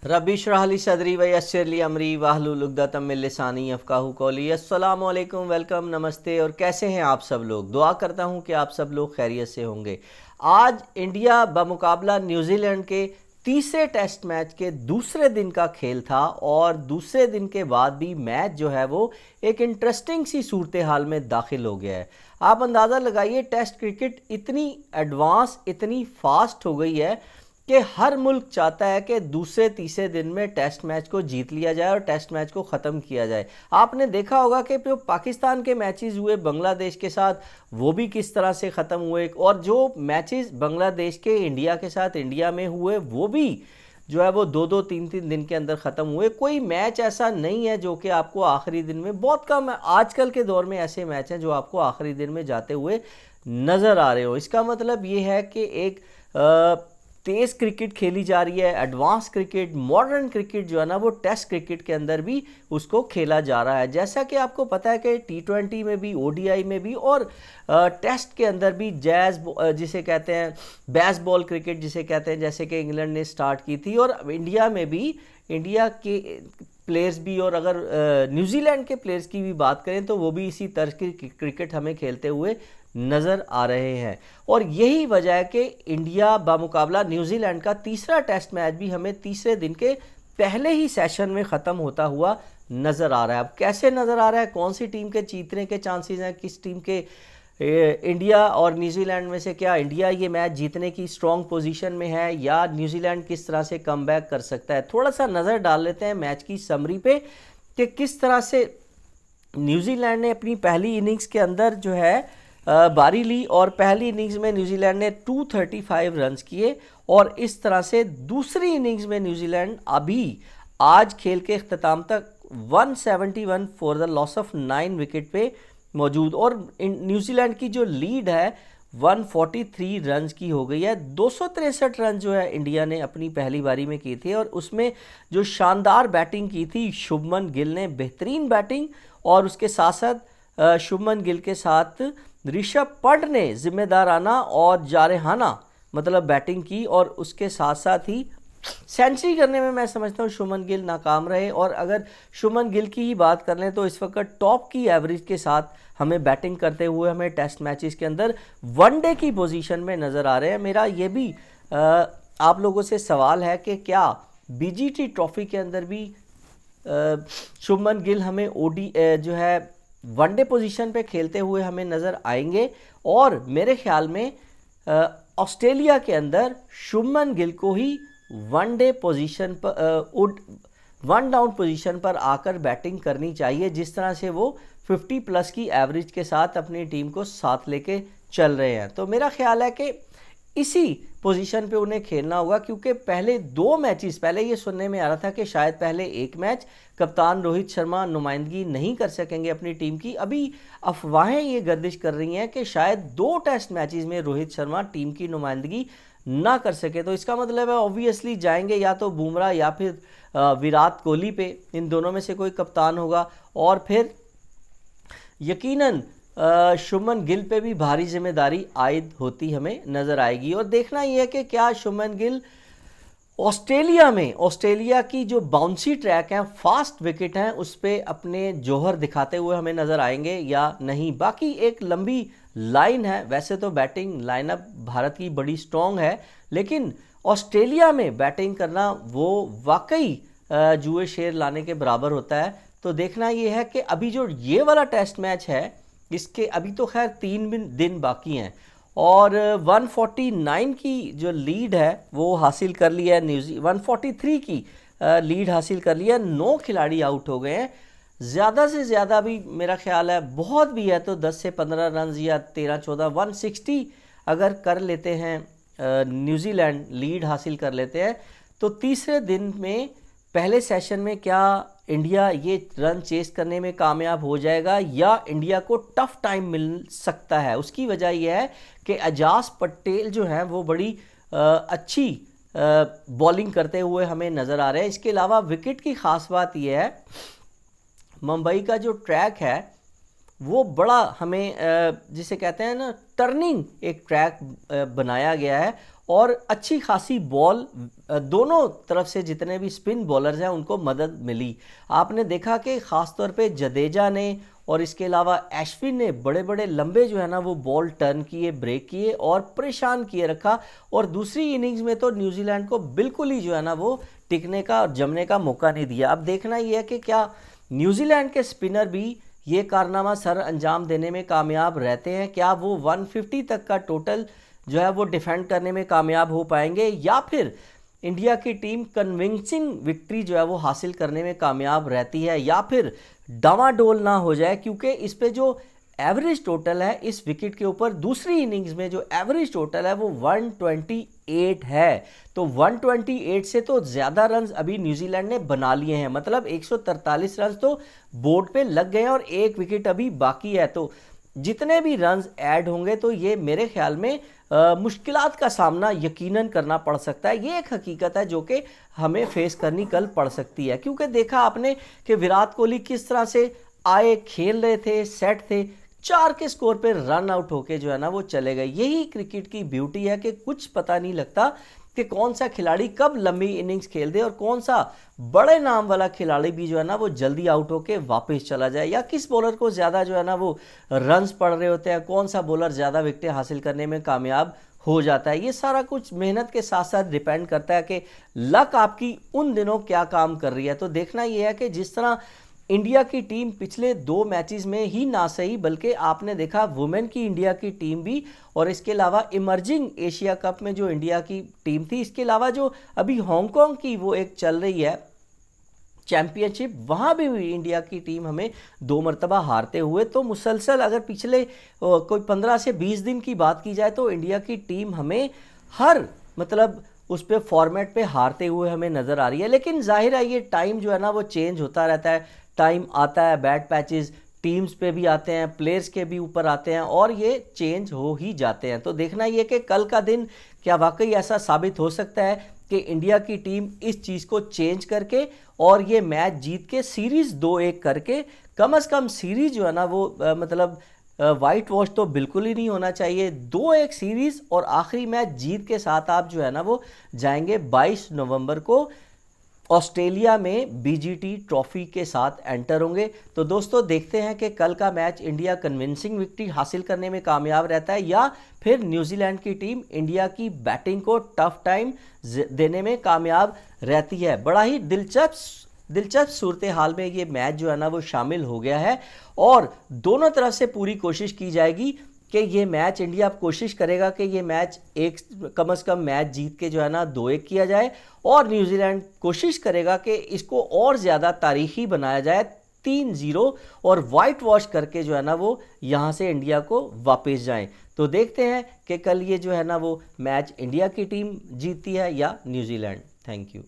रबी इश्रह ली सदरी व यस्सिर ली अमरी वाहलुल उक़दतम मिन लिसानी यफ़क़हू क़ौली। अस्सलामु अलैकुम, वेलकम, नमस्ते। और कैसे हैं आप सब लोग? दुआ करता हूं कि आप सब लोग खैरियत से होंगे। आज इंडिया बमुकाबला न्यूजीलैंड के तीसरे टेस्ट मैच के दूसरे दिन का खेल था और दूसरे दिन के बाद भी मैच जो है वो एक इंटरेस्टिंग सी सूरत हाल में दाखिल हो गया है। आप अंदाज़ा लगाइए, टेस्ट क्रिकेट इतनी एडवांस, इतनी फास्ट हो गई है कि हर मुल्क चाहता है कि दूसरे तीसरे दिन में टेस्ट मैच को जीत लिया जाए और टेस्ट मैच को ख़त्म किया जाए। आपने देखा होगा कि जो पाकिस्तान के मैचेस हुए बांग्लादेश के साथ, वो भी किस तरह से ख़त्म हुए, और जो मैचेस बांग्लादेश के इंडिया के साथ इंडिया में हुए वो भी जो है वो दो दो तीन तीन दिन के अंदर ख़त्म हुए। कोई मैच ऐसा नहीं है जो कि आपको आखिरी दिन में, बहुत कम है आजकल के दौर में ऐसे मैच हैं जो आपको आखिरी दिन में जाते हुए नज़र आ रहे हो। इसका मतलब ये है कि एक तेज़ क्रिकेट खेली जा रही है, एडवांस क्रिकेट, मॉडर्न क्रिकेट जो है ना वो टेस्ट क्रिकेट के अंदर भी उसको खेला जा रहा है। जैसा कि आपको पता है कि T20 में भी, ODI में भी और टेस्ट के अंदर भी जैज़ जिसे कहते हैं, बेसबॉल क्रिकेट जिसे कहते हैं, जैसे कि इंग्लैंड ने स्टार्ट की थी, और इंडिया में भी इंडिया के प्लेयर्स भी, और अगर न्यूजीलैंड के प्लेयर्स की भी बात करें तो वो भी इसी तरह की क्रिकेट हमें खेलते हुए नज़र आ रहे हैं। और यही वजह है कि इंडिया बामुकाबला न्यूजीलैंड का तीसरा टेस्ट मैच भी हमें तीसरे दिन के पहले ही सेशन में ख़त्म होता हुआ नज़र आ रहा है। अब कैसे नज़र आ रहा है, कौन सी टीम के जीतने के चांसेस हैं, किस टीम के, इंडिया और न्यूजीलैंड में से क्या इंडिया ये मैच जीतने की स्ट्रॉन्ग पोजीशन में है या न्यूजीलैंड किस तरह से कमबैक कर सकता है। थोड़ा सा नज़र डाल लेते हैं मैच की समरी पे कि किस तरह से न्यूजीलैंड ने अपनी पहली इनिंग्स के अंदर जो है बारी ली, और पहली इनिंग्स में न्यूजीलैंड ने 235 रन्स किए, और इस तरह से दूसरी इनिंग्स में न्यूजीलैंड अभी आज खेल के अख्ताम तक 171 for the loss of 9 wicket पे मौजूद, और न्यूजीलैंड की जो लीड है 143 रन्स की हो गई है। 263 रन जो है इंडिया ने अपनी पहली बारी में की थी, और उसमें जो शानदार बैटिंग की थी शुभमन गिल ने, बेहतरीन बैटिंग, और उसके साथ साथ शुभमन गिल के साथ ऋषभ पंत ने जिम्मेदाराना और जारहाना मतलब बैटिंग की, और उसके साथ साथ ही सेंचुरी करने में मैं समझता हूँ शुभमन गिल नाकाम रहे। और अगर शुभमन गिल की ही बात कर लें तो इस वक्त टॉप की एवरेज के साथ हमें बैटिंग करते हुए हमें टेस्ट मैचेस के अंदर वनडे की पोजीशन में नज़र आ रहे हैं। मेरा ये भी आप लोगों से सवाल है कि क्या BGT ट्रॉफी के अंदर भी शुभमन गिल हमें जो है वनडे पोजीशन पे खेलते हुए हमें नज़र आएंगे। और मेरे ख्याल में ऑस्ट्रेलिया के अंदर शुभमन गिल को ही वनडे पोजीशन पर, वन डाउन पोजीशन पर आकर बैटिंग करनी चाहिए, जिस तरह से वो 50 प्लस की एवरेज के साथ अपनी टीम को साथ लेके चल रहे हैं। तो मेरा ख्याल है कि इसी पोजीशन पे उन्हें खेलना होगा, क्योंकि पहले 2 मैचेस, पहले ये सुनने में आ रहा था कि शायद पहले एक मैच कप्तान रोहित शर्मा नुमाइंदगी नहीं कर सकेंगे अपनी टीम की। अभी अफवाहें ये गर्दिश कर रही हैं कि शायद 2 टेस्ट मैचेस में रोहित शर्मा टीम की नुमाइंदगी ना कर सके। तो इसका मतलब है ऑब्वियसली जाएंगे या तो बुमराह या फिर विराट कोहली पे, इन दोनों में से कोई कप्तान होगा, और फिर यकीनन शुभमन गिल पे भी भारी जिम्मेदारी आयद होती हमें नज़र आएगी। और देखना यह है कि क्या शुभमन गिल ऑस्ट्रेलिया की जो बाउंसी ट्रैक हैं, फास्ट विकेट हैं, उस पर अपने जौहर दिखाते हुए हमें नज़र आएंगे या नहीं। बाकी एक लंबी लाइन है, वैसे तो बैटिंग लाइनअप भारत की बड़ी स्ट्रॉन्ग है, लेकिन ऑस्ट्रेलिया में बैटिंग करना वो वाकई जुए शेर लाने के बराबर होता है। तो देखना यह है कि अभी जो ये वाला टेस्ट मैच है, इसके अभी तो खैर 3 दिन बाकी हैं, और 149 की जो लीड है वो हासिल कर लिया है 143 की लीड हासिल कर लिया है। 9 खिलाड़ी आउट हो गए हैं। ज़्यादा से ज़्यादा भी मेरा ख्याल है, बहुत भी है तो 10 से 15 रन या 13-14, 160 अगर कर लेते हैं, न्यूजीलैंड लीड हासिल कर लेते हैं, तो तीसरे दिन में पहले सेशन में क्या इंडिया ये रन चेस करने में कामयाब हो जाएगा या इंडिया को टफ टाइम मिल सकता है। उसकी वजह यह है कि एजाज पटेल जो हैं वो बड़ी अच्छी बॉलिंग करते हुए हमें नज़र आ रहे हैं। इसके अलावा विकेट की ख़ास बात यह है, मुंबई का जो ट्रैक है वो बड़ा हमें जिसे कहते हैं ना टर्निंग एक ट्रैक बनाया गया है, और अच्छी खासी बॉल दोनों तरफ से जितने भी स्पिन बॉलर्स हैं उनको मदद मिली। आपने देखा कि ख़ास तौर पे जडेजा ने और इसके अलावा अश्विन ने बड़े बड़े लंबे जो है ना वो बॉल टर्न किए, ब्रेक किए और परेशान किए रखा। और दूसरी इनिंग्स में तो न्यूजीलैंड को बिल्कुल ही जो है ना वो टिकने का और जमने का मौका नहीं दिया। अब देखना ये है कि क्या न्यूजीलैंड के स्पिनर भी ये कारनामा सर अंजाम देने में कामयाब रहते हैं, क्या वो 150 तक का टोटल जो है वो डिफेंड करने में कामयाब हो पाएंगे, या फिर इंडिया की टीम कन्विंसिंग विक्ट्री जो है वो हासिल करने में कामयाब रहती है, या फिर डामाडोल ना हो जाए। क्योंकि इस पे जो एवरेज टोटल है इस विकेट के ऊपर दूसरी इनिंग्स में जो एवरेज टोटल है वो 128 है। तो 128 से तो ज़्यादा रन्स अभी न्यूजीलैंड ने बना लिए हैं, मतलब 143 रन्स तो बोर्ड पे लग गए हैं और एक विकेट अभी बाकी है। तो जितने भी रन्स ऐड होंगे तो ये मेरे ख्याल में मुश्किलात का सामना यकीनन करना पड़ सकता है। ये एक हकीकत है जो कि हमें फेस करनी कल पड़ सकती है, क्योंकि देखा आपने कि विराट कोहली किस तरह से आए, खेल रहे थे, सेट थे, 4 के स्कोर पे रन आउट होके जो है ना वो चले गए। यही क्रिकेट की ब्यूटी है कि कुछ पता नहीं लगता कि कौन सा खिलाड़ी कब लंबी इनिंग्स खेल दे और कौन सा बड़े नाम वाला खिलाड़ी भी जो है ना वो जल्दी आउट होके वापस चला जाए, या किस बॉलर को ज़्यादा जो है ना वो रन्स पड़ रहे होते हैं, कौन सा बॉलर ज़्यादा विकेटें हासिल करने में कामयाब हो जाता है। ये सारा कुछ मेहनत के साथ साथ डिपेंड करता है कि लक आपकी उन दिनों क्या काम कर रही है। तो देखना यह है कि जिस तरह इंडिया की टीम पिछले 2 मैचेस में ही ना सही बल्कि आपने देखा वुमेन की इंडिया की टीम भी, और इसके अलावा इमर्जिंग एशिया कप में जो इंडिया की टीम थी, इसके अलावा जो अभी हांगकांग की वो एक चल रही है चैंपियनशिप, वहाँ भी इंडिया की टीम हमें 2 मरतबा हारते हुए। तो मुसलसल अगर पिछले कोई 15 से 20 दिन की बात की जाए तो इंडिया की टीम हमें हर मतलब उस पे फॉर्मेट पे हारते हुए हमें नज़र आ रही है। लेकिन जाहिर है ये टाइम जो है ना वो चेंज होता रहता है, टाइम आता है, बैड पैचेस टीम्स पे भी आते हैं, प्लेयर्स के भी ऊपर आते हैं और ये चेंज हो ही जाते हैं। तो देखना ये कि कल का दिन क्या वाकई ऐसा साबित हो सकता है कि इंडिया की टीम इस चीज़ को चेंज करके और ये मैच जीत के सीरीज़ 2-1 करके कम से कम सीरीज़ जो है ना वो मतलब वाइट वॉश तो बिल्कुल ही नहीं होना चाहिए, 2-1 सीरीज़ और आखिरी मैच जीत के साथ आप जो है ना वो जाएंगे 22 नवंबर को ऑस्ट्रेलिया में बीजीटी ट्रॉफी के साथ एंटर होंगे। तो दोस्तों देखते हैं कि कल का मैच इंडिया कन्विंसिंग विक्ट्री हासिल करने में कामयाब रहता है या फिर न्यूजीलैंड की टीम इंडिया की बैटिंग को टफ टाइम देने में कामयाब रहती है। बड़ा ही दिलचस्प सूरत हाल में ये मैच जो है ना वो शामिल हो गया है और दोनों तरफ से पूरी कोशिश की जाएगी कि ये मैच इंडिया कोशिश करेगा कि ये मैच एक कम से कम मैच जीत के जो है ना 2-1 किया जाए और न्यूजीलैंड कोशिश करेगा कि इसको और ज़्यादा तारीखी बनाया जाए 3-0 और वाइट वॉश करके जो है ना वो यहाँ से इंडिया को वापस जाएं। तो देखते हैं कि कल ये जो है ना वो मैच इंडिया की टीम जीतती है या न्यूजीलैंड। Thank you.